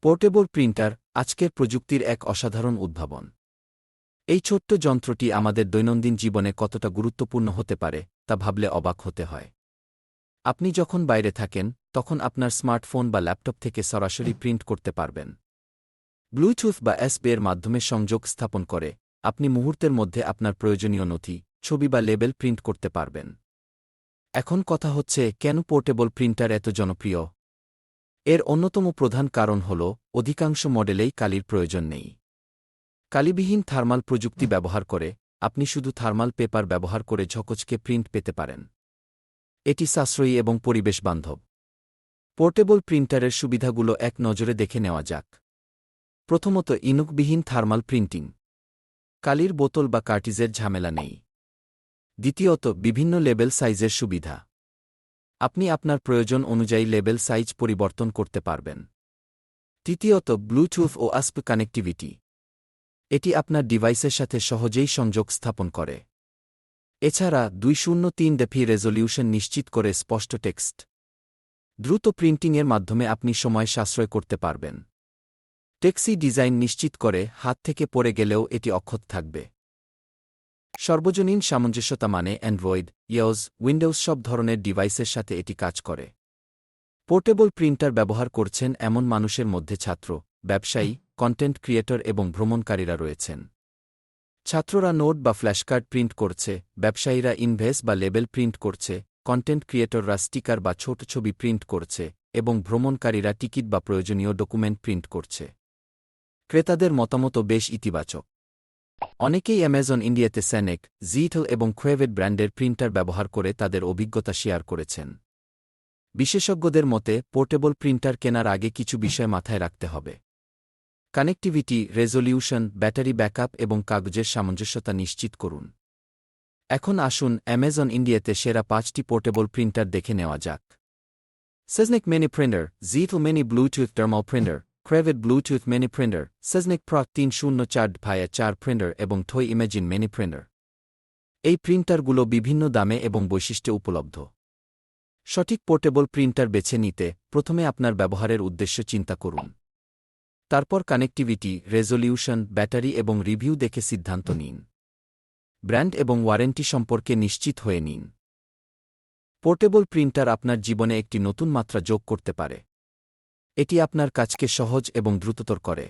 Portable printer আজকের প্রযুক্তির এক অসাধারণ উদ্ভাবন। এই ছোট্ট যন্ত্রটি আমাদের দৈনন্দিন জীবনে কতটা গুরুত্বপূর্ণ হতে পারে তা ভাবলে অবাক হতে হয়। আপনি যখন বাইরে থাকেন তখন আপনার স্মার্টফোন বা ল্যাপটপ থেকে সরাসরি প্রিন্ট করতে পারবেন। ব্লুটুথ বা এসবি এর মাধ্যমে সংযোগ স্থাপন করে আপনি মুহূর্তের মধ্যে আপনার প্রয়োজনীয় নথি, ছবি বা লেবেল প্রিন্ট করতে পারবেন। এখন কথা হচ্ছে, কেন পোর্টেবল প্রিন্টার এত জনপ্রিয়? এর অন্যতম প্রধান কারণ হল অধিকাংশ মডেলেই কালির প্রয়োজন নেই। কালিবিহীন থার্মাল প্রযুক্তি ব্যবহার করে আপনি শুধু থার্মাল পেপার ব্যবহার করে ঝকঝকে প্রিন্ট পেতে পারেন। এটি সাশ্রয়ী এবং পরিবেশবান্ধব। পোর্টেবল প্রিন্টারের সুবিধাগুলো এক নজরে দেখে নেওয়া যাক। প্রথমত, ইনুকবিহীন থার্মাল প্রিন্টিং। কালির বোতল বা কার্টিজের ঝামেলা নেই। দ্বিতীয়ত, বিভিন্ন লেবেল সাইজের সুবিধা। আপনি আপনার প্রয়োজন অনুযায়ী লেবেল সাইজ পরিবর্তন করতে পারবেন। তৃতীয়ত, ব্লুটুথ ও আসপ কানেক্টিভিটি। এটি আপনার ডিভাইসের সাথে সহজেই সংযোগ স্থাপন করে। এছাড়া 203dp রেজোলিউশন নিশ্চিত করে স্পষ্ট টেক্সট। দ্রুত প্রিন্টিংয়ের মাধ্যমে আপনি সময় সাশ্রয় করতে পারবেন। টেক্সি ডিজাইন নিশ্চিত করে হাত থেকে পড়ে গেলেও এটি অক্ষত থাকবে। সর্বজনীন সামঞ্জস্যতা, মানে অ্যান্ড্রয়েড, ইয়োস, উইন্ডোজ সব ধরনের ডিভাইসের সাথে এটি কাজ করে। পোর্টেবল প্রিন্টার ব্যবহার করছেন এমন মানুষের মধ্যে ছাত্র, ব্যবসায়ী, কন্টেন্ট ক্রিয়েটর এবং ভ্রমণকারীরা রয়েছেন। ছাত্ররা নোট বা ফ্ল্যাশকার্ড প্রিন্ট করছে, ব্যবসায়ীরা ইনভয়েস বা লেবেল প্রিন্ট করছে, কন্টেন্ট ক্রিয়েটররা স্টিকার বা ছোট ছবি প্রিন্ট করছে এবং ভ্রমণকারীরা টিকিট বা প্রয়োজনীয় ডকুমেন্ট প্রিন্ট করছে। ক্রেতাদের মতামতও বেশ ইতিবাচক। অনেকেই অ্যামাজন ইন্ডিয়াতে স্যানেক, জিটল এবং ক্রেভেট ব্র্যান্ডের প্রিন্টার ব্যবহার করে তাদের অভিজ্ঞতা শেয়ার করেছেন। বিশেষজ্ঞদের মতে, পোর্টেবল প্রিন্টার কেনার আগে কিছু বিষয় মাথায় রাখতে হবে। কানেক্টিভিটি, রেজোলিউশন, ব্যাটারি ব্যাকআপ এবং কাগজের সামঞ্জস্যতা নিশ্চিত করুন। এখন আসুন অ্যামাজন ইন্ডিয়াতে সেরা 5টি পোর্টেবল প্রিন্টার দেখে নেওয়া যাক। সেজনিক মিনি প্রিন্টার, জিটল মিনি ব্লুটুথ থার্মাল প্রিন্টার, ক্রেভেট ব্লুটুথ মিনি প্রিন্টার, সেজনিক প্রক 304/4 প্রিন্টার এবং থই ইমেজিন মিনি প্রিন্টার। এই প্রিন্টারগুলো বিভিন্ন দামে এবং বৈশিষ্ট্যে উপলব্ধ। সঠিক পোর্টেবল প্রিন্টার বেছে নিতে প্রথমে আপনার ব্যবহারের উদ্দেশ্য চিন্তা করুন। তারপর কানেক্টিভিটি, রেজোলিউশন, ব্যাটারি এবং রিভিউ দেখে সিদ্ধান্ত নিন। ব্র্যান্ড এবং ওয়ারেন্টি সম্পর্কে নিশ্চিত হয়ে নিন। পোর্টেবল প্রিন্টার আপনার জীবনে একটি নতুন মাত্রা যোগ করতে পারে। এটি আপনার কাজকে সহজ এবং দ্রুততর করে।